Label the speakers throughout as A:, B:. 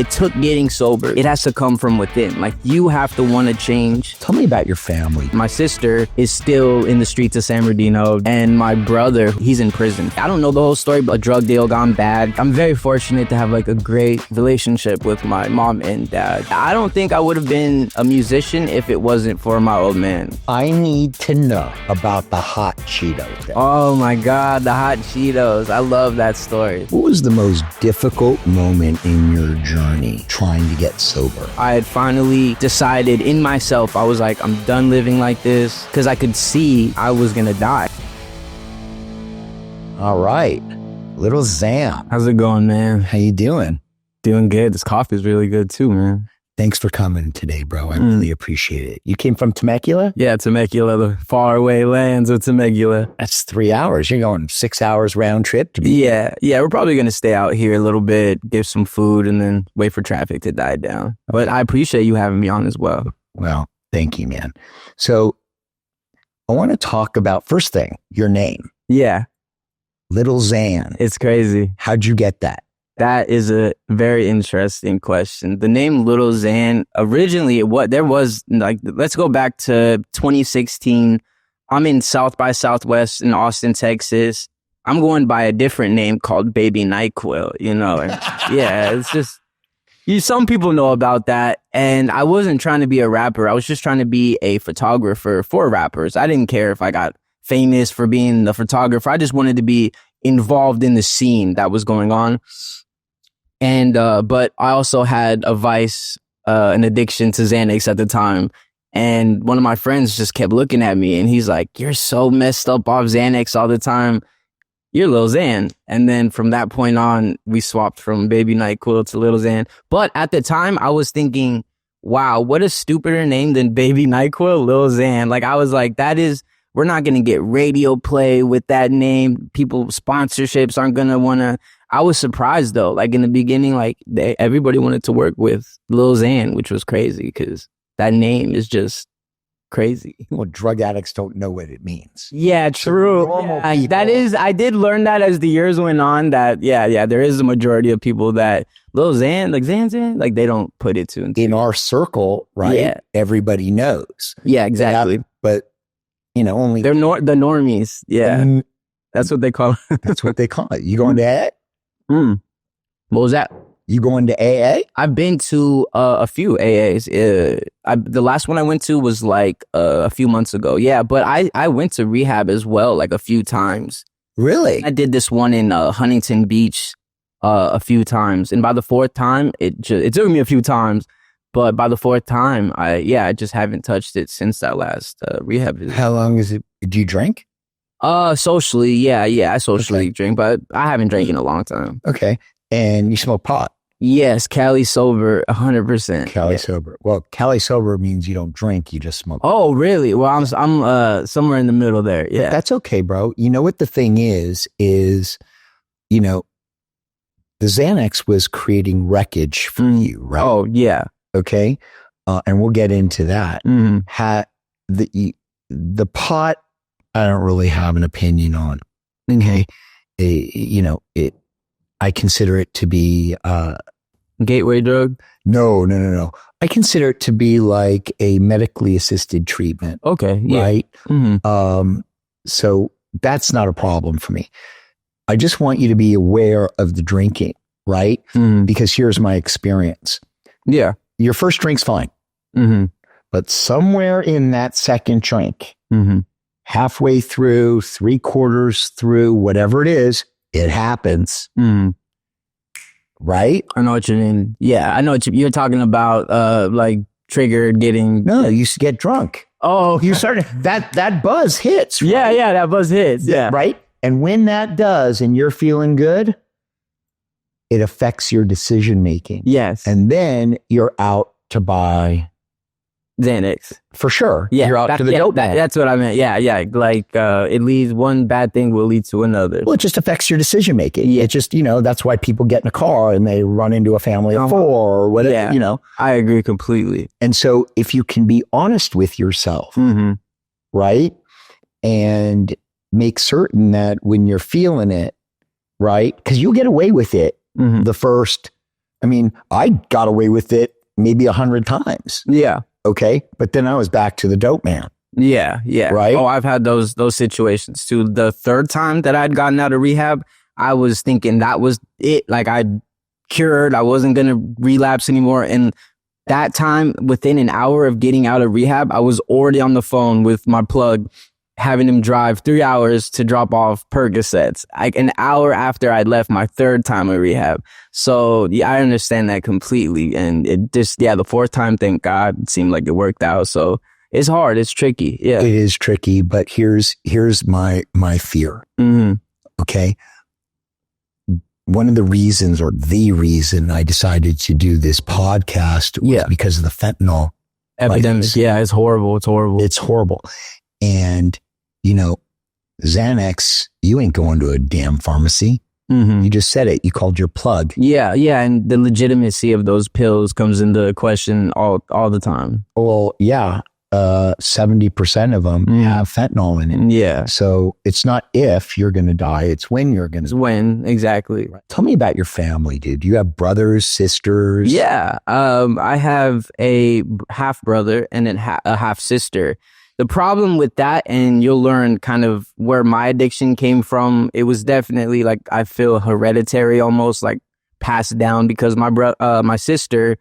A: it took getting sober. It has to come from within. Like, you have to want to change.
B: Tell me about your family.
A: My sister is still in the streets of San Bernardino, and my brother, he's in prison. I don't know the whole story, but a drug deal gone bad. I'm very fortunate to have like a great relationship with my mom and dad. I don't think I would have been a musician if it wasn't for my old man.
B: I need to know about the hot Cheeto thing.
A: Oh my God, the hot Cheetos. I love that story.
B: What was the most difficult moment in your journey trying to get sober?
A: I had finally decided in myself, I was like, I'm done living like this, because I could see I was gonna die.
B: All right, Lil Xan.
A: How's it going, man?
B: How you doing?
A: Doing good. This coffee is really good too, man.
B: Thanks for coming today, bro. I really appreciate it. You came from Temecula?
A: Yeah, Temecula, the faraway lands of Temecula.
B: That's 3 hours. You're going 6 hours round trip to be.
A: Yeah, we're probably going to stay out here a little bit, get some food, and then wait for traffic to die down. But I appreciate you having me on as well.
B: Well, thank you, man. So I want to talk about, first thing, your name.
A: Yeah.
B: Lil Xan.
A: It's crazy.
B: How'd you get that?
A: That is a very interesting question. The name Lil Xan, originally, let's go back to 2016. I'm in South by Southwest in Austin, Texas. I'm going by a different name called Baby NyQuil, you know? And yeah, it's just, some people know about that. And I wasn't trying to be a rapper. I was just trying to be a photographer for rappers. I didn't care if I got famous for being a photographer. I just wanted to be involved in the scene that was going on. And, but I also had a vice, an addiction to Xanax at the time. And one of my friends just kept looking at me and he's like, you're so messed up off Xanax all the time. You're Lil Xan. And then from that point on, we swapped from Baby NyQuil to Lil Xan. But at the time I was thinking, wow, what a stupider name than Baby NyQuil, Lil Xan. Like, I was like, we're not going to get radio play with that name. People, sponsorships aren't going to want to. I was surprised though. Like, in the beginning, like, everybody wanted to work with Lil Xan, which was crazy because that name is just crazy.
B: Well, drug addicts don't know what it means.
A: Yeah, true. Yeah, that is, I did learn that as the years went on that, yeah, there is a majority of people that Lil Xan, like Xan, like they don't put it to.
B: In our circle, right? Yeah. Everybody knows.
A: Yeah, exactly.
B: But, you know, only.
A: They're the normies. Yeah. That's what they call it.
B: That's what they call it. You going to AA?
A: What was that?
B: You going to AA?
A: I've been to a few AAs. The last one I went to was like a few months ago. Yeah, but I went to rehab as well, like a few times.
B: Really?
A: I did this one in Huntington Beach a few times. And by the fourth time, it took me a few times. But by the fourth time, I just haven't touched it since that last rehab visit.
B: How long is it? Do you drink?
A: Socially, yeah. I socially drink, but I haven't drank in a long time.
B: Okay. And you smoke pot?
A: Yes, Cali sober, 100%.
B: Cali sober. Well, Cali sober means you don't drink, you just smoke.
A: Oh, really? Well, I'm somewhere in the middle there. Yeah.
B: But that's okay, bro. You know what the thing is, you know, the Xanax was creating wreckage for you, right?
A: Oh, yeah.
B: Okay. And we'll get into that.
A: Mm-hmm.
B: The pot, I don't really have an opinion on. Okay. You know, I consider it to be
A: gateway drug.
B: No. I consider it to be like a medically assisted treatment.
A: Okay. Yeah.
B: Right.
A: Mm-hmm.
B: So that's not a problem for me. I just want you to be aware of the drinking, right?
A: Mm-hmm.
B: Because here's my experience.
A: Yeah.
B: Your first drink's fine.
A: Mm-hmm.
B: But somewhere in that second drink, halfway through, 3/4 through, whatever it is, it happens. Right?
A: I know what you mean. Yeah, I know what you're talking about, like triggered getting.
B: No, you used to get drunk.
A: Oh,
B: you started, that buzz hits. Right?
A: Yeah, that buzz hits. Yeah.
B: Right? And when that does and you're feeling good, it affects your decision making.
A: Yes.
B: And then you're out to buy
A: Xanax.
B: For sure.
A: Yeah.
B: You're out to the dope man.
A: That's what I meant. Yeah. Like, it leads, one bad thing will lead to another.
B: Well, it just affects your decision making. Yeah. It just, you know, that's why people get in a car and they run into a family of 4 or whatever, you know.
A: I agree completely.
B: And so if you can be honest with yourself, right? And make certain that when you're feeling it, right? Because you'll get away with it the first I mean, I got away with it maybe 100 times.
A: Yeah.
B: Okay. But then I was back to the dope man.
A: Yeah. Yeah.
B: Right.
A: Oh, I've had those situations too. The third time that I'd gotten out of rehab, I was thinking that was it. Like I'd cured. I wasn't going to relapse anymore. And that time, within an hour of getting out of rehab, I was already on the phone with my plug, having him drive 3 hours to drop off Percocets, like an hour after I'd left my third time of rehab. So yeah, I understand that completely. And it just, yeah, the fourth time, thank God, it seemed like it worked out. So it's hard. It's tricky. Yeah.
B: It is tricky, but here's my fear.
A: Mm-hmm.
B: Okay. One of the reasons, or the reason I decided to do this podcast was because of the fentanyl
A: epidemic.
B: crisis.
A: Yeah, it's horrible. It's horrible.
B: It's horrible. And, you know, Xanax, you ain't going to a damn pharmacy.
A: Mm-hmm.
B: You just said it. You called your plug.
A: Yeah, yeah. And the legitimacy of those pills comes into question all the time.
B: Well, yeah. 70% of them have fentanyl in it.
A: Yeah.
B: So it's not if you're going to die, it's when you're going to die.
A: When, exactly.
B: Tell me about your family, dude. Do you have brothers, sisters?
A: Yeah. I have a half brother and then a half sister. The problem with that, and you'll learn kind of where my addiction came from, it was definitely like, I feel hereditary, almost like passed down, because my sister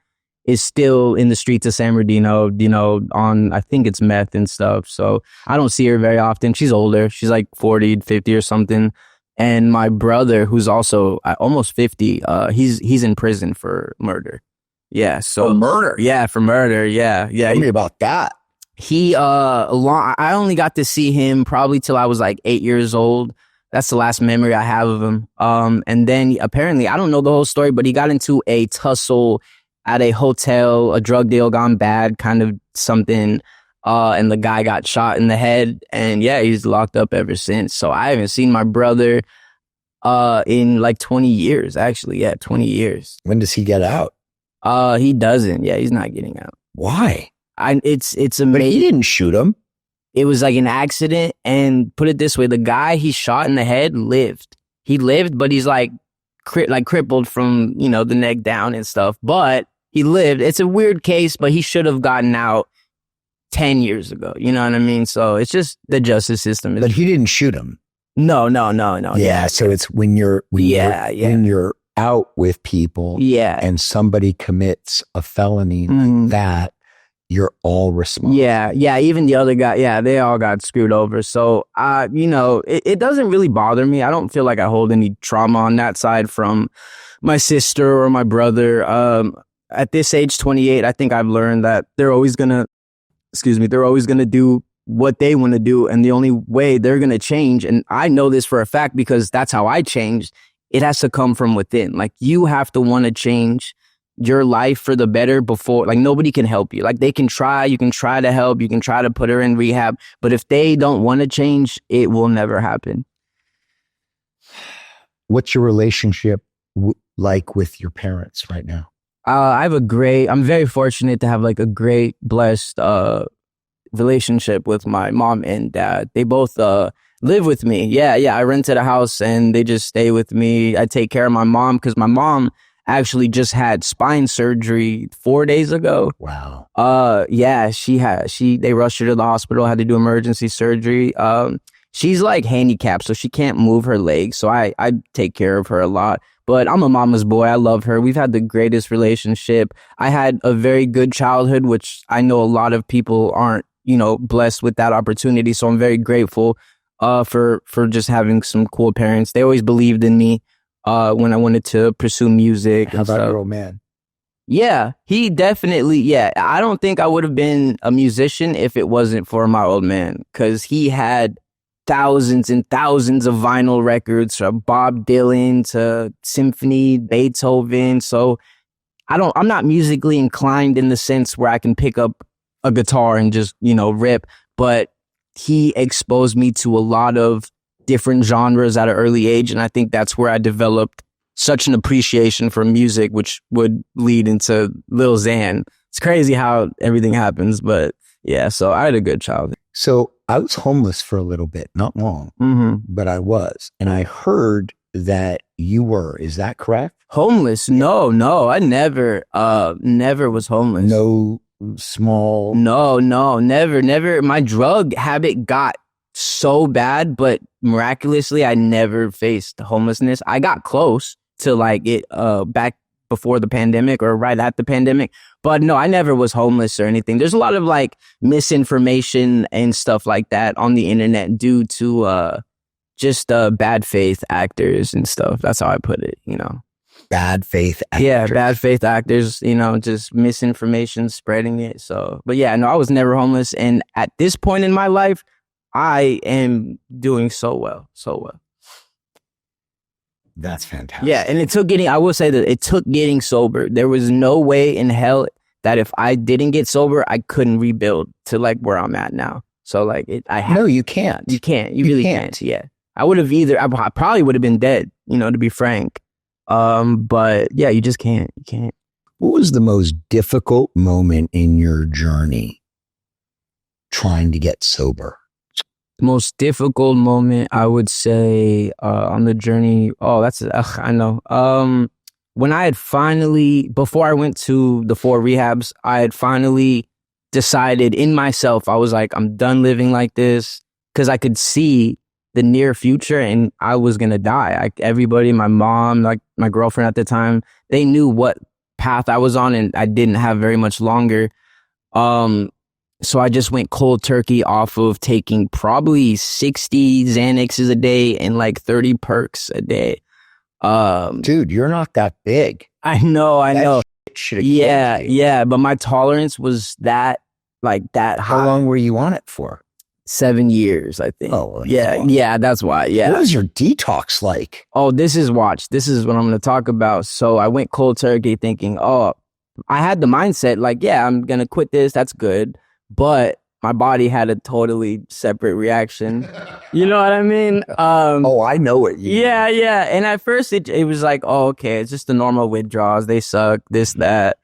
A: is still in the streets of San Bernardino, you know, on, I think it's meth and stuff. So I don't see her very often. She's older. She's like 40, 50 or something. And my brother, who's also almost 50, he's in prison for murder. Yeah. So
B: for murder?
A: Yeah, for murder. Yeah. Yeah.
B: Tell me about that.
A: I only got to see him probably till I was like 8 years old. That's the last memory I have of him. And then apparently, I don't know the whole story, but he got into a tussle at a hotel, a drug deal gone bad, kind of something. And the guy got shot in the head. And yeah, he's locked up ever since. So I haven't seen my brother in like 20 years, actually. Yeah, 20 years.
B: When does he get out?
A: He doesn't. Yeah, he's not getting out.
B: Why?
A: It's amazing.
B: But he didn't shoot him.
A: It was like an accident. And put it this way, the guy he shot in the head lived. He lived, but he's like crippled from, you know, the neck down and stuff. But he lived. It's a weird case, but he should have gotten out 10 years ago. You know what I mean? So it's just the justice system.
B: But he didn't shoot him.
A: No.
B: Yeah. So it's when you're out with people and somebody commits a felony like that, you're all responsible.
A: Yeah. Even the other guy, they all got screwed over. So, you know, it doesn't really bother me. I don't feel like I hold any trauma on that side from my sister or my brother. At this age, 28, I think I've learned that they're always gonna do what they want to do, and the only way they're gonna change, and I know this for a fact because that's how I changed, it has to come from within. Like, you have to want to change your life for the better before, like, nobody can help you. Like, you can try to help, you can try to put her in rehab, but if they don't want to change, it will never happen.
B: What's your relationship like with your parents right now?
A: I'm very fortunate to have like a great, blessed relationship with my mom and dad. They both live with me. Yeah. I rented a house and they just stay with me. I take care of my mom because my mom actually just had spine surgery 4 days ago.
B: Wow.
A: Yeah, they rushed her to the hospital, had to do emergency surgery. She's like handicapped, so she can't move her legs. So I take care of her a lot. But I'm a mama's boy. I love her. We've had the greatest relationship. I had a very good childhood, which I know a lot of people aren't, you know, blessed with that opportunity. So I'm very grateful for just having some cool parents. They always believed in me when I wanted to pursue music.
B: How about your old man?
A: Yeah, he definitely, I don't think I would have been a musician if it wasn't for my old man, because he had thousands and thousands of vinyl records from Bob Dylan to symphony, Beethoven. So I'm not musically inclined in the sense where I can pick up a guitar and just, you know, rip, but he exposed me to a lot of different genres at an early age. And I think that's where I developed such an appreciation for music, which would lead into Lil Xan. It's crazy how everything happens, but yeah, so I had a good childhood.
B: So I was homeless for a little bit, not long, but I was. And I heard that you were. Is that correct?
A: Homeless? No. I never was homeless.
B: No small.
A: No, never. My drug habit got so bad, but miraculously, I never faced homelessness. I got close to like it back before the pandemic or right at the pandemic. But no, I never was homeless or anything. There's a lot of like misinformation and stuff like that on the internet due to just bad faith actors and stuff. That's how I put it, you know.
B: Bad faith actors.
A: Yeah, bad faith actors, you know, just misinformation, spreading it. So, but yeah, no, I was never homeless. And at this point in my life, I am doing so well.
B: That's fantastic.
A: Yeah, and I will say that it took getting sober. There was no way in hell that if I didn't get sober, I couldn't rebuild to like where I'm at now. So like
B: No, you can't.
A: You can't. You really can't. Yeah. I probably would have been dead, you know, to be frank. But yeah, you just can't. You can't.
B: What was the most difficult moment in your journey trying to get sober?
A: Most difficult moment, I would say, on the journey. Oh, I know. When I had before I went to the 4 rehabs, I had finally decided in myself, I was like, I'm done living like this, because I could see the near future and I was going to die. Everybody, my mom, like my girlfriend at the time, they knew what path I was on and I didn't have very much longer. So I just went cold turkey off of taking probably 60 Xanaxes a day and like 30 perks a day.
B: Dude, you're not that big.
A: I know.
B: Yeah.
A: Yeah. But my tolerance was that high.
B: How long were you on it for?
A: 7 years, I think.
B: Oh,
A: yeah. That's why. Yeah.
B: What was your detox like?
A: Oh, this is what I'm going to talk about. So I went cold turkey thinking, I had the mindset like, yeah, I'm going to quit this. That's good. But my body had a totally separate reaction. You know what I mean?
B: I know what you mean.
A: Yeah. And at first it was like, oh, okay, it's just the normal withdrawals. They suck, this, that.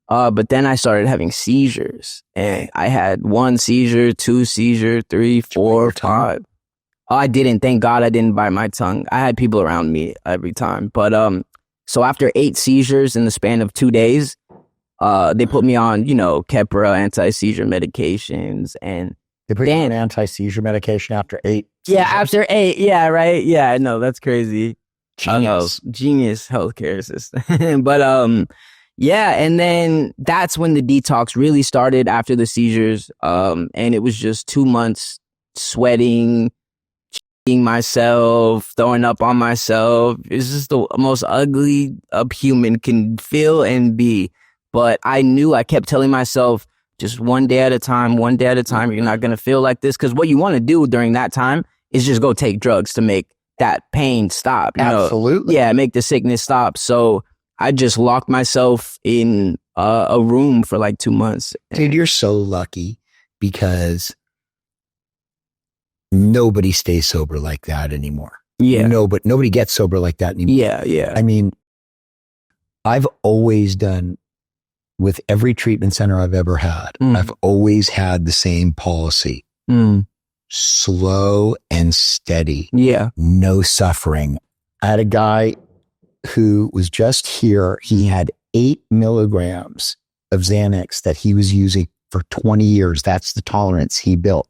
A: But then I started having seizures. And I had 1 seizure, 2 seizure, 3, 4, 5. I didn't. Thank God I didn't bite my tongue. I had people around me every time. But so after 8 seizures in the span of 2 days, they put me on, you know, Keppra, anti-seizure medications, and
B: they put you on anti-seizure medication after 8.
A: Yeah, after 8. Yeah, right. Yeah, I know, that's crazy. Genius healthcare system. But yeah, and then that's when the detox really started after the seizures. And it was just 2 months sweating, cheating myself, throwing up on myself. It's just the most ugly a human can feel and be. But I kept telling myself, just one day at a time, you're not going to feel like this. Because what you want to do during that time is just go take drugs to make that pain stop.
B: Absolutely.
A: Yeah, make the sickness stop. So I just locked myself in a room for like 2 months.
B: Dude, you're so lucky because nobody stays sober like that anymore.
A: Yeah.
B: Nobody gets sober like that anymore.
A: Yeah.
B: I mean, I've always done, with every treatment center I've ever had, I've always had the same policy. Slow and steady.
A: Yeah.
B: No suffering. I had a guy who was just here. He had 8 milligrams of Xanax that he was using for 20 years. That's the tolerance he built.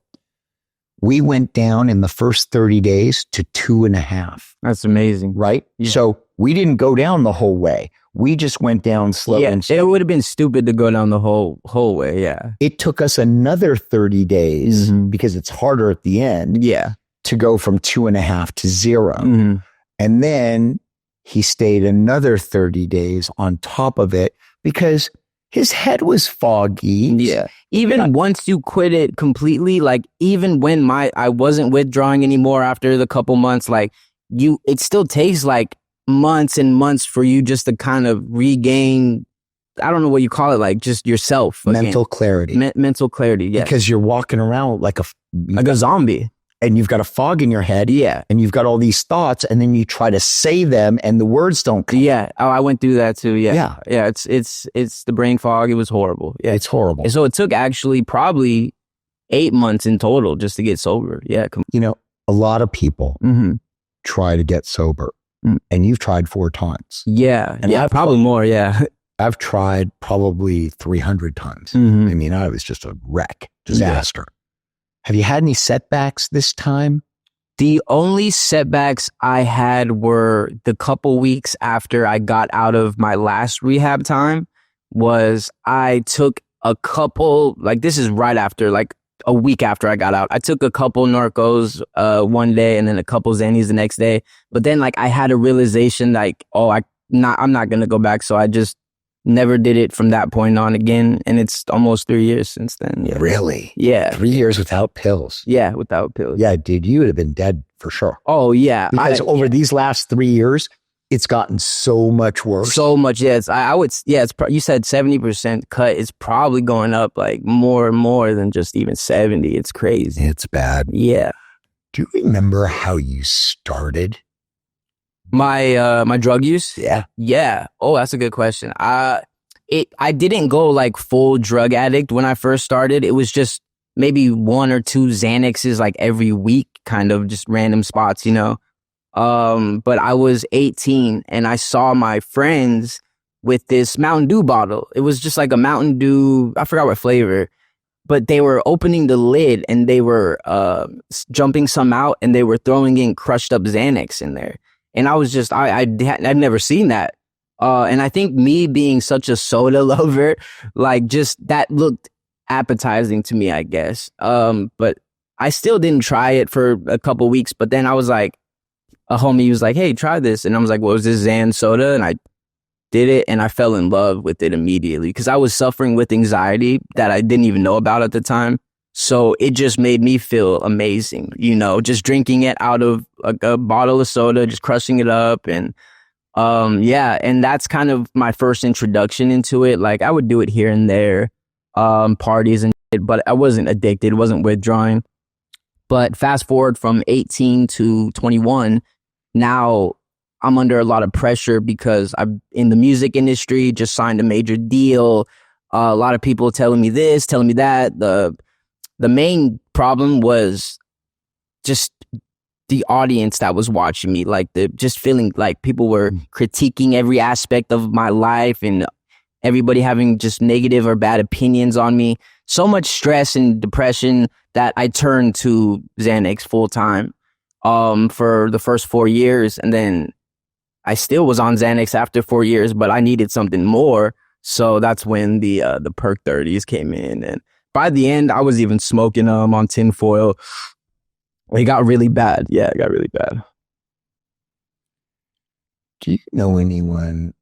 B: We went down in the first 30 days to 2.5.
A: That's amazing.
B: Right? Yeah. So we didn't go down the whole way. We just went down slow.
A: Yeah, it would have been stupid to go down the whole way. Yeah.
B: It took us another 30 days because it's harder at the end.
A: Yeah.
B: To go from 2.5 to 0. And then he stayed another 30 days on top of it because his head was foggy.
A: Yeah. Even once you quit it completely, like even when I wasn't withdrawing anymore after the couple months, like it still takes like months and months for you just to kind of regain, I don't know what you call it, like just yourself.
B: Mental clarity.
A: Mental clarity, yeah.
B: Because you're walking around like
A: a zombie.
B: And you've got a fog in your head.
A: Yeah.
B: And you've got all these thoughts and then you try to say them and the words don't come.
A: Yeah. Oh, I went through that too. Yeah.
B: Yeah.
A: Yeah. It's the brain fog. It was horrible. Yeah.
B: It's horrible.
A: And so it took actually probably 8 months in total just to get sober. Yeah.
B: You know, a lot of people try to get sober and you've tried 4 times.
A: Yeah.
B: And
A: yeah, probably more. Yeah.
B: I've tried probably 300 times.
A: Mhm.
B: I mean, I was just a wreck, disaster. Have you had any setbacks this time?
A: The only setbacks I had were the couple weeks after I got out of my last rehab time. Was I took a couple, like this is right after, like a week after I got out. I took a couple Narcos one day and then a couple Xannies the next day. But then like I had a realization like, oh, I'm not gonna go back. So I just never did it from that point on again. And it's almost 3 years since then. Yeah.
B: Really?
A: Yeah.
B: 3 years without pills.
A: Yeah, without pills.
B: Yeah, dude, you would have been dead for sure.
A: Oh yeah.
B: Because over these last 3 years, it's gotten so much worse.
A: So much, yes. I would, yeah, you said 70% cut. It's probably going up like more and more than just even 70. It's crazy.
B: It's bad.
A: Yeah.
B: Do you remember how you started?
A: My drug use?
B: Yeah.
A: Yeah. Oh, that's a good question. I didn't go like full drug addict when I first started. It was just maybe 1 or 2 Xanaxes like every week, kind of just random spots, you know. But I was 18 and I saw my friends with this Mountain Dew bottle. It was just like a Mountain Dew, I forgot what flavor, but they were opening the lid and they were jumping some out and they were throwing in crushed up Xanax in there. And I was just, I'd never seen that. And I think me being such a soda lover, like just that looked appetizing to me, I guess. But I still didn't try it for a couple weeks. But then I was like, a homie was like, hey, try this. And I was like, what was this Xan soda? And I did it and I fell in love with it immediately because I was suffering with anxiety that I didn't even know about at the time. So it just made me feel amazing, you know, just drinking it out of a bottle of soda, just crushing it up. And yeah, and that's kind of my first introduction into it. Like I would do it here and there, parties and shit, but I wasn't addicted, wasn't withdrawing. But fast forward from 18 to 21, now I'm under a lot of pressure because I'm in the music industry, just signed a major deal. A lot of people telling me this, telling me that. The main problem was just the audience that was watching me, like just feeling like people were critiquing every aspect of my life and everybody having just negative or bad opinions on me. So much stress and depression that I turned to Xanax full time for the first 4 years. And then I still was on Xanax after 4 years, but I needed something more. So that's when the Perk 30s came in. And by the end, I was even smoking them on tinfoil. It got really bad. Yeah, it got really bad.
B: Do you know anyone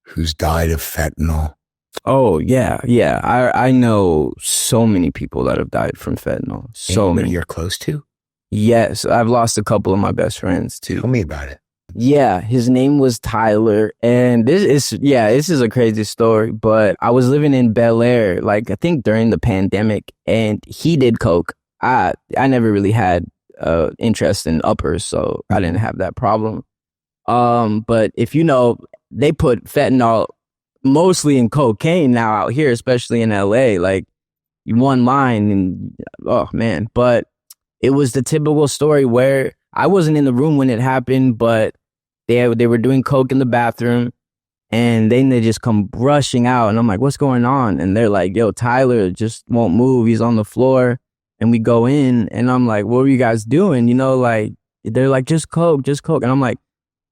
B: who's died of fentanyl?
A: Oh, yeah. Yeah. I know so many people that have died from fentanyl. So
B: Anybody
A: many.
B: you're close to?
A: Yes. I've lost a couple of my best friends too.
B: Tell me about it.
A: Yeah, his name was Tyler, and this is a crazy story, but I was living in Bel Air, like I think during the pandemic, and he did coke. I never really had interest in uppers, so I didn't have that problem. But if you know, they put fentanyl mostly in cocaine now out here, especially in LA, like one line and oh man, but it was the typical story where I wasn't in the room when it happened, but they were doing coke in the bathroom, and then they just come rushing out, and I'm like, what's going on? And they're like, yo, Tyler just won't move. He's on the floor. And we go in, and I'm like, what were you guys doing? You know, like, they're like, just coke. And I'm like,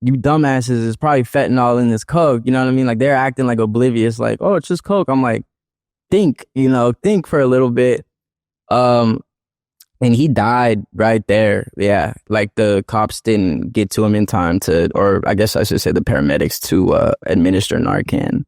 A: you dumbasses, it's probably fentanyl in this coke. You know what I mean? Like, they're acting like oblivious, like, oh, it's just coke. I'm like, think for a little bit. And he died right there. Yeah. Like the cops didn't get to him in time to, or I guess I should say the paramedics to administer Narcan.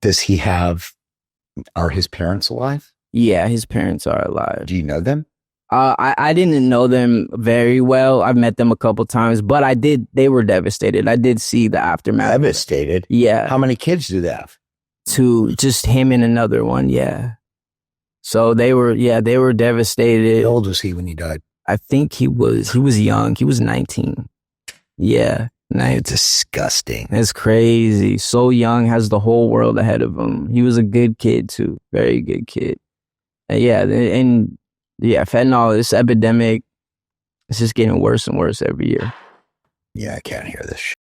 B: Are his parents alive?
A: Yeah, his parents are alive.
B: Do you know them?
A: I didn't know them very well. I've met them a couple times, but they were devastated. I did see the aftermath.
B: Devastated?
A: Yeah.
B: How many kids do they have?
A: 2, just him and another one. Yeah. So they were devastated.
B: How old was he when he died?
A: I think he was young. He was 19. Yeah.
B: It's disgusting.
A: It's crazy. So young, has the whole world ahead of him. He was a good kid too. Very good kid. And fentanyl, this epidemic, it's just getting worse and worse every year.
B: Yeah, I can't hear this shit.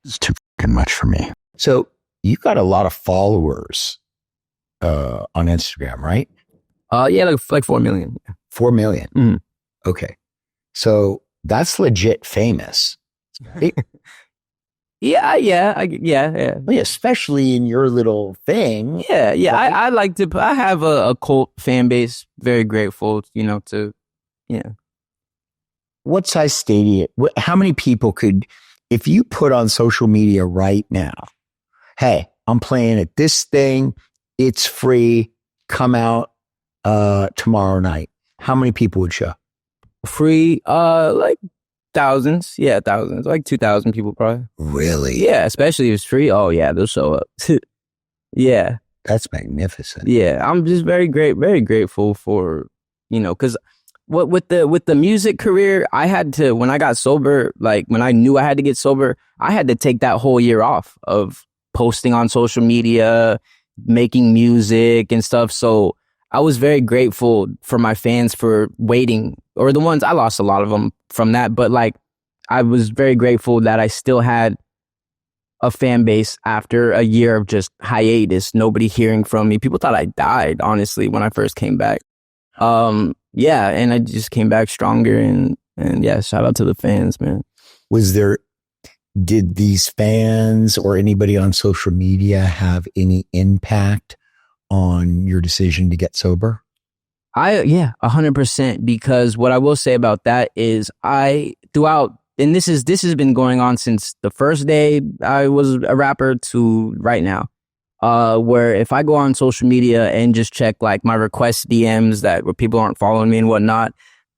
B: It's too fucking much for me. So you got a lot of followers on Instagram, right?
A: Yeah, like 4 million.
B: 4 million.
A: Mhm.
B: Okay. So that's legit famous. Right?
A: Yeah,
B: Especially in your little thing.
A: Yeah.
B: Right?
A: I like to. I have a cult fan base. Very grateful, to.
B: What size stadium? How many people could, if you put on social media right now, hey, I'm playing at this thing, it's free, come out tomorrow night. How many people would show?
A: Free, like thousands. Yeah, thousands. Like 2,000 people probably.
B: Really?
A: Yeah, especially if it's free. Oh yeah, they'll show up. Yeah.
B: That's magnificent.
A: Yeah, I'm just very grateful for, because with the music career, I had to, when I got sober, like when I knew I had to get sober, I had to take that whole year off of posting on social media, making music and stuff. So I was very grateful for my fans for waiting, or the ones, I lost a lot of them from that, but like I was very grateful that I still had a fan base after a year of just hiatus, nobody hearing from me. People thought I died, honestly, when I first came back. Yeah, and I just came back stronger, and yeah, shout out to the fans, man.
B: Did these fans or anybody on social media have any impact on your decision to get sober?
A: 100%, because what I will say about that is throughout, and this has been going on since the first day I was a rapper to right now, where if I go on social media and just check like my request DMs where people aren't following me and whatnot,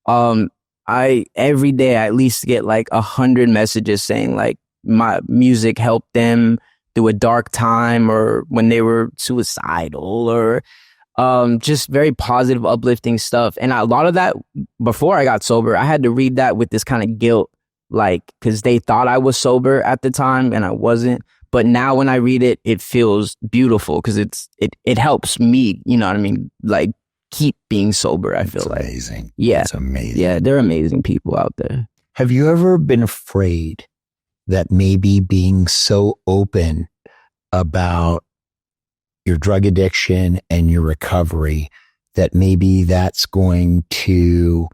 A: I every day I at least get like 100 messages saying like my music helped them through a dark time, or when they were suicidal, or just very positive, uplifting stuff. And a lot of that, before I got sober, I had to read that with this kind of guilt, like, because they thought I was sober at the time and I wasn't. But now when I read it, it feels beautiful because it helps me, you know what I mean? Like, keep being sober, I feel like.
B: It's amazing.
A: Yeah.
B: It's amazing.
A: Yeah, they're amazing people out there.
B: Have you ever been afraid that maybe being so open about your drug addiction and your recovery, that maybe that's going to,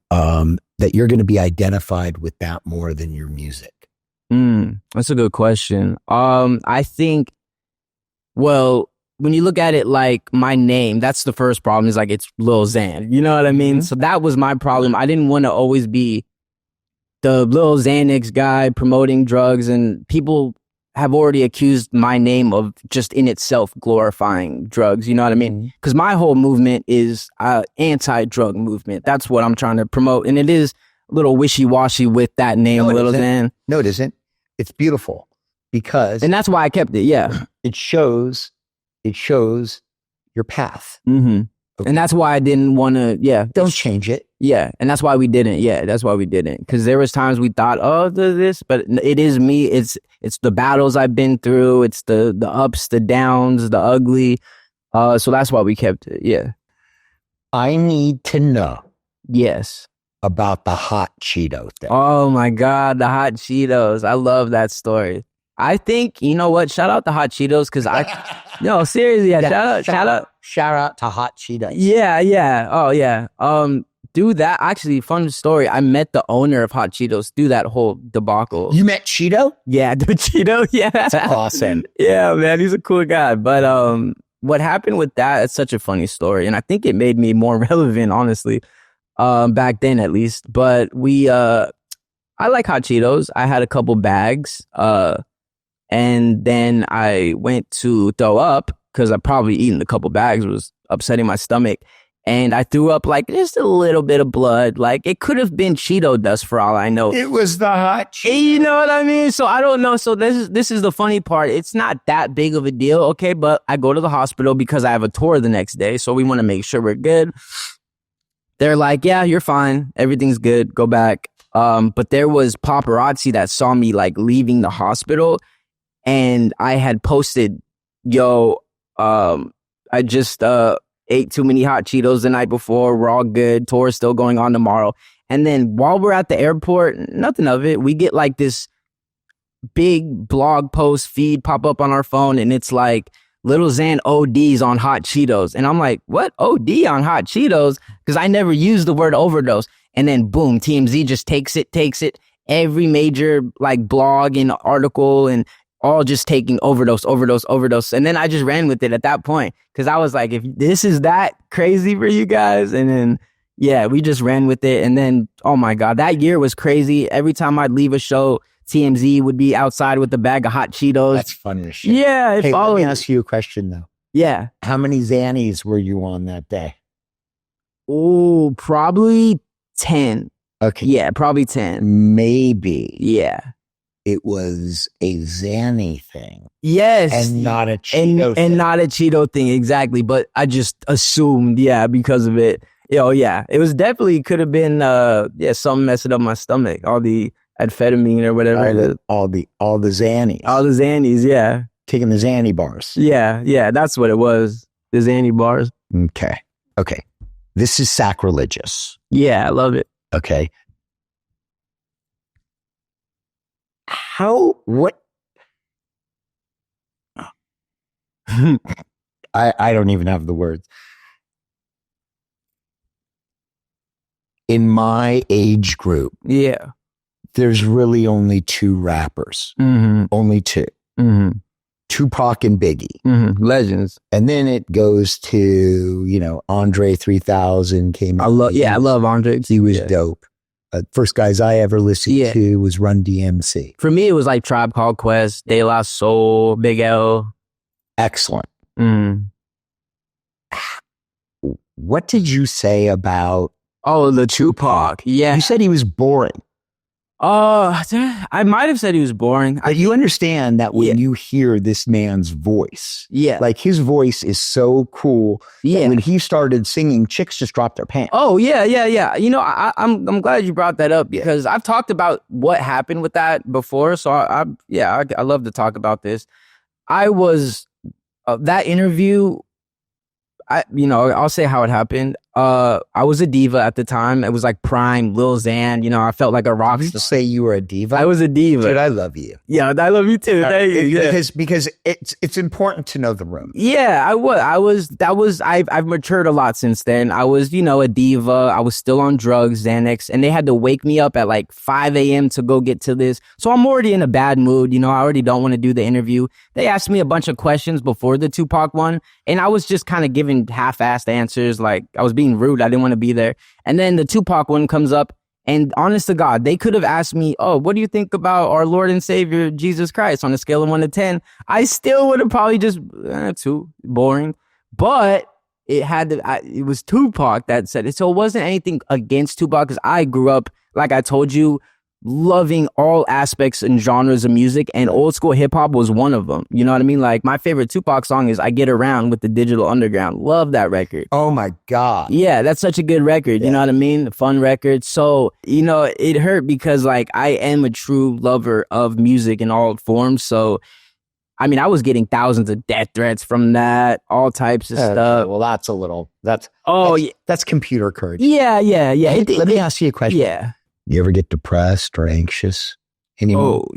B: that you're going to be identified with that more than your music?
A: That's a good question. I think, well, when you look at it like my name, that's the first problem, is like it's Lil Xan. You know what I mean? Mm-hmm. So that was my problem. I didn't want to always be the Lil Xanax guy promoting drugs, and people have already accused my name of just in itself glorifying drugs. You know what I mean? Because my whole movement is anti-drug movement. That's what I'm trying to promote. And it is a little wishy-washy with that name, Lil Xan.
B: No, it isn't. It's beautiful because...
A: And that's why I kept it, yeah.
B: It shows your path.
A: Mm-hmm. Okay. And that's why I didn't want to,
B: Don't change it.
A: Yeah, and that's why we didn't. Yeah, that's why we didn't. Because there was times we thought, oh, this, but it is me. It's the battles I've been through. It's the ups, the downs, the ugly. So that's why we kept it. Yeah.
B: I need to know.
A: Yes.
B: About the hot Cheeto thing.
A: Oh my God, the hot Cheetos. I love that story. I think, you know what? Shout out to hot Cheetos, because no, seriously, yeah.
B: Shout out to hot Cheetos.
A: Yeah. Oh yeah. Do that. Actually, fun story. I met the owner of Hot Cheetos through that whole debacle.
B: You met Cheeto?
A: Yeah, the Cheeto. Yeah,
B: that's awesome.
A: Yeah, man, he's a cool guy. But what happened with that? It's such a funny story, and I think it made me more relevant, honestly, back then at least. But I like Hot Cheetos. I had a couple bags, and then I went to throw up because I probably eaten a couple bags, was upsetting my stomach. And I threw up like just a little bit of blood. Like it could have been Cheeto dust for all I know.
B: It was the hot Cheeto.
A: You know what I mean? So I don't know. So this is the funny part. It's not that big of a deal. Okay. But I go to the hospital because I have a tour the next day. So we want to make sure we're good. They're like, yeah, you're fine. Everything's good. Go back. But there was paparazzi that saw me like leaving the hospital. And I had posted, I just, ate too many hot Cheetos the night before. We're all good. Tour's still going on tomorrow. And then while we're at the airport, nothing of it. We get like this big blog post feed pop up on our phone, and it's like Lil Xan ODs on hot Cheetos. And I'm like, what? OD on hot Cheetos? Because I never used the word overdose. And then boom, TMZ just takes it. Every major like blog and article and all just taking overdose. And then I just ran with it at that point. Because I was like, if this is that crazy for you guys. And then, yeah, we just ran with it. And then, oh my God, that year was crazy. Every time I'd leave a show, TMZ would be outside with a bag of hot Cheetos.
B: That's funny as shit.
A: Yeah.
B: Hey, let me ask you a question though.
A: Yeah.
B: How many Xannies were you on that day?
A: Oh, probably 10.
B: Okay.
A: Yeah, probably 10.
B: Maybe.
A: Yeah.
B: It was a Xanny thing.
A: Yes.
B: And not a Cheeto thing.
A: And not a Cheeto thing, exactly. But I just assumed, yeah, because of it. Oh, yeah. It was definitely could have been, something messing up my stomach. All the amphetamine or whatever.
B: All the Xannies.
A: All the Xannies, yeah.
B: Taking the Xanny bars.
A: Yeah, that's what it was. The Xanny bars.
B: Okay. This is sacrilegious.
A: Yeah, I love it.
B: Okay. What? I don't even have the words. In my age group,
A: yeah,
B: there's really only 2 rappers.
A: Mm-hmm.
B: Only 2.
A: Mm-hmm.
B: Tupac and Biggie.
A: Mm-hmm. Legends.
B: And then it goes to, Andre 3000 came out.
A: I love Andre.
B: He was dope. First guys I ever listened to was Run DMC.
A: For me, it was like Tribe Called Quest, De La Soul, Big L.
B: Excellent.
A: Mm.
B: What did you say about...
A: Oh, the Tupac. Yeah.
B: You said he was boring.
A: I might have said he was boring.
B: You understand that when you hear this man's voice, like his voice is so cool. Yeah. When he started singing, chicks just dropped their pants.
A: Oh yeah. You know, I'm glad you brought that up because I've talked about what happened with that before. So I love to talk about this. I was that interview. I'll say how it happened. I was a diva at the time. It was like prime Lil Xan. I felt like a rock star.
B: Say you were a diva?
A: I was a diva.
B: Dude, I love you.
A: Yeah, I love you too. Thank you.
B: Because it's important to know the room.
A: Yeah, I've matured a lot since then. I was, a diva. I was still on drugs, Xanax, and they had to wake me up at like 5 a.m. to go get to this. So I'm already in a bad mood. I already don't want to do the interview. They asked me a bunch of questions before the Tupac one, and I was just kind of giving half-assed answers. Like I was being rude. I didn't want to be there. And then the Tupac one comes up, and honest to God, they could have asked me, oh, what do you think about our Lord and Savior, Jesus Christ, on a scale of 1 to 10? I still would have probably just, 2, boring. But it was Tupac that said it. So it wasn't anything against Tupac because I grew up, like I told you, loving all aspects and genres of music, and old school hip hop was one of them. You know what I mean? Like my favorite Tupac song is I Get Around with the Digital Underground. Love that record.
B: Oh my God.
A: Yeah, that's such a good record. You know what I mean? Fun record. So, it hurt because like I am a true lover of music in all forms. So, I mean, I was getting thousands of death threats from that, all types of stuff.
B: Well, that's computer courage.
A: Yeah.
B: Let me ask you a question.
A: Yeah.
B: You ever get depressed or anxious anymore?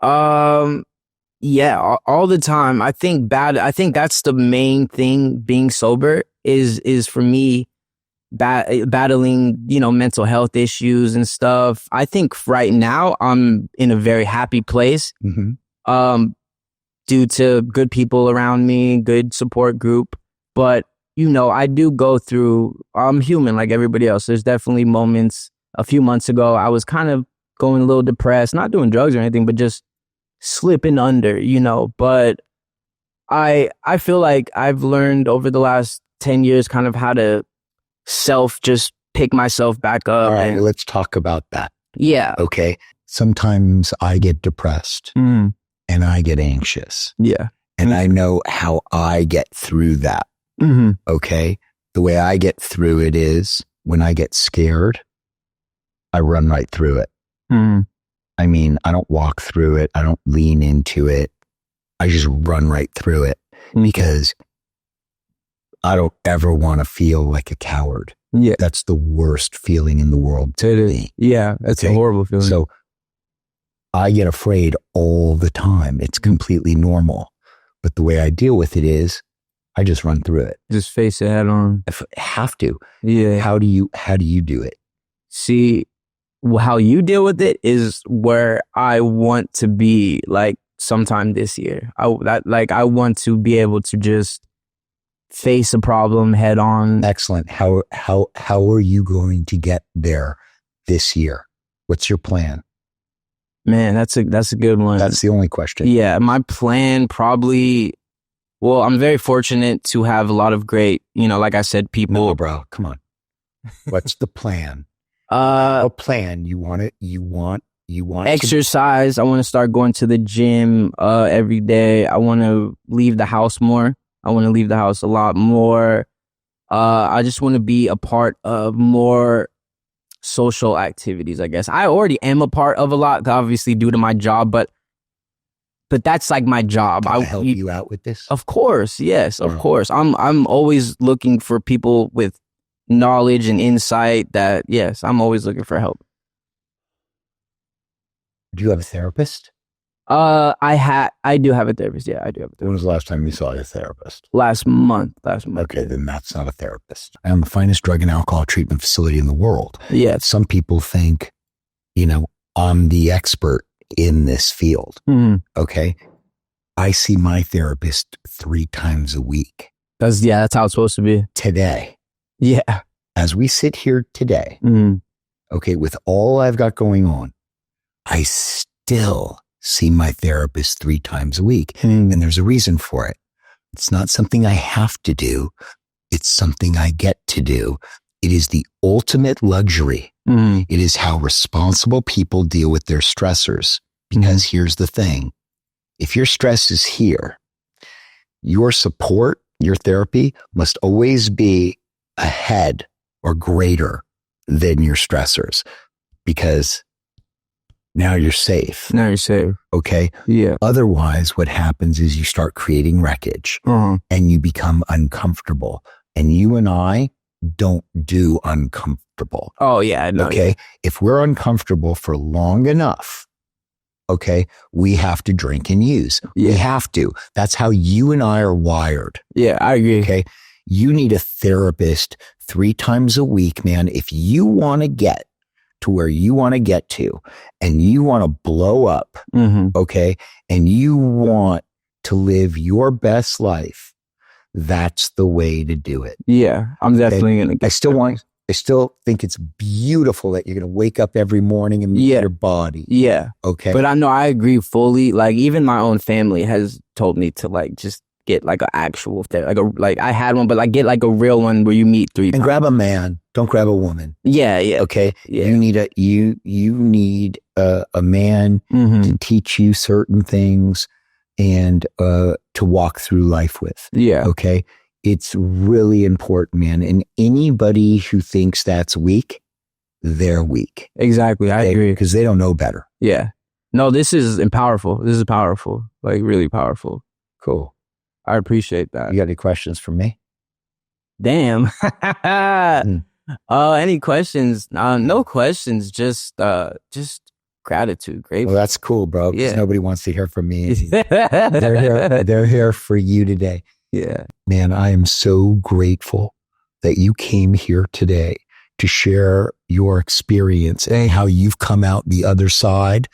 A: Yeah, all the time. I think that's the main thing being sober is for me battling, mental health issues and stuff. I think right now I'm in a very happy place. Mm-hmm. Due to good people around me, good support group. But, I do go through, I'm human like everybody else. There's definitely moments. A few months ago, I was kind of going a little depressed, not doing drugs or anything, but just slipping under, But I feel like I've learned over the last 10 years kind of how to just pick myself back up.
B: All right, let's talk about that.
A: Yeah.
B: Okay. Sometimes I get depressed and I get anxious.
A: Yeah.
B: And I know how I get through that. Mm-hmm. Okay. The way I get through it is when I get scared, I run right through it. Mm. I mean, I don't walk through it. I don't lean into it. I just run right through it because I don't ever want to feel like a coward. Yeah. That's the worst feeling in the world to me.
A: Yeah. That's a horrible feeling.
B: So I get afraid all the time. It's completely normal. But the way I deal with it is I just run through it.
A: Just face it head on.
B: If I have to.
A: Yeah.
B: How do you do it?
A: See, how you deal with it is where I want to be like sometime this year. I want to be able to just face a problem head on.
B: Excellent. How are you going to get there this year? What's your plan?
A: Man, that's a good one.
B: That's the only question.
A: Yeah, my plan probably. Well, I'm very fortunate to have a lot of great, like I said, people.
B: No, bro, come on. What's the plan? A plan. You want it. You want
A: exercise. I want to start going to the gym every day. I want to leave the house more. I want to leave the house a lot more. I just want to be a part of more social activities, I guess. I already am a part of a lot, obviously, due to my job, but that's like my job.
B: Can I help you out with this?
A: Of course, yes, of course. I'm always looking for people with knowledge and insight that, yes, I'm always looking for help.
B: Do you have a therapist?
A: I do have a therapist. Yeah, I do have a therapist.
B: When was the last time you saw your therapist?
A: Last month.
B: Okay, then that's not a therapist. I am the finest drug and alcohol treatment facility in the world.
A: Yeah.
B: Some people think, I'm the expert in this field.
A: Mm-hmm.
B: Okay. I see my therapist 3 times a week.
A: That's how it's supposed to be.
B: Today.
A: Yeah.
B: As we sit here today,
A: mm-hmm.
B: Okay, with all I've got going on, I still see my therapist 3 times a week.
A: Mm-hmm.
B: And there's a reason for it. It's not something I have to do. It's something I get to do. It is the ultimate luxury.
A: Mm-hmm.
B: It is how responsible people deal with their stressors. Because here's the thing. If your stress is here, your support, your therapy must always be ahead or greater than your stressors. Because now you're safe. Okay?
A: Yeah.
B: Otherwise, what happens is you start creating wreckage and you become uncomfortable. And you and I don't do uncomfortable.
A: Oh, yeah. I know.
B: Okay? If we're uncomfortable for long enough, okay, we have to drink and use.
A: Yeah.
B: We have to. That's how you and I are wired.
A: Yeah, I agree.
B: Okay? You need a therapist 3 times a week, man. If you want to get to where you want to get to and you want to blow up, okay, and you want to live your best life, that's the way to do it.
A: Yeah, I'm definitely going to.
B: I still think it's beautiful that you're going to wake up every morning and move your body.
A: Yeah.
B: Okay.
A: But I know I agree fully. Like even my own family has told me to like just get like an actual therapist. Like I had one, but like get like a real one where you meet 3 times.
B: And grab a man. Don't grab a woman.
A: Yeah.
B: Okay.
A: Yeah.
B: You need a man to teach you certain things and to walk through life with.
A: Yeah.
B: Okay. It's really important, man. And anybody who thinks that's weak, they're weak.
A: Exactly. I agree.
B: Because they don't know better.
A: Yeah. No, this is powerful. This is powerful. Like really powerful.
B: Cool.
A: I appreciate that.
B: You got any questions for me?
A: Damn. Any questions? No questions. Just gratitude. Grateful.
B: Well, that's cool, bro. Because nobody wants to hear from me.
A: They're
B: They're here for you today.
A: Yeah.
B: Man, I am so grateful that you came here today to share your experience and how you've come out the other side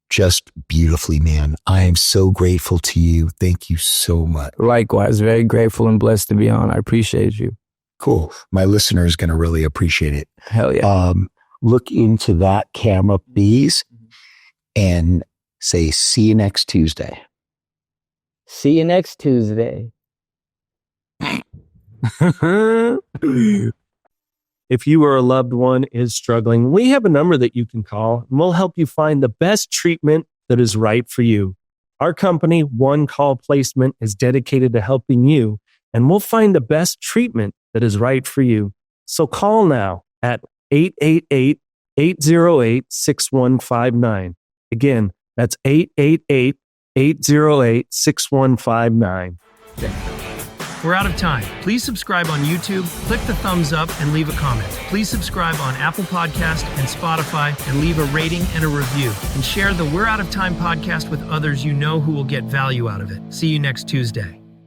B: just beautifully, man. I am so grateful to you. Thank you so much.
A: Likewise, very grateful and blessed to be on. I appreciate you.
B: Cool. My listener is going to really appreciate it.
A: Hell yeah.
B: Look into that camera, please, and say, see you next Tuesday.
A: See you next Tuesday.
C: If you or a loved one is struggling, we have a number that you can call and we'll help you find the best treatment that is right for you. Our company, One Call Placement, is dedicated to helping you, and we'll find the best treatment that is right for you. So call now at 888-808-6159. Again, that's 888-808-6159.
D: We're out of time. Please subscribe on YouTube, click the thumbs up, and leave a comment. Please subscribe on Apple Podcast and Spotify and leave a rating and a review. And share the We're Out of Time podcast with others you know who will get value out of it. See you next Tuesday.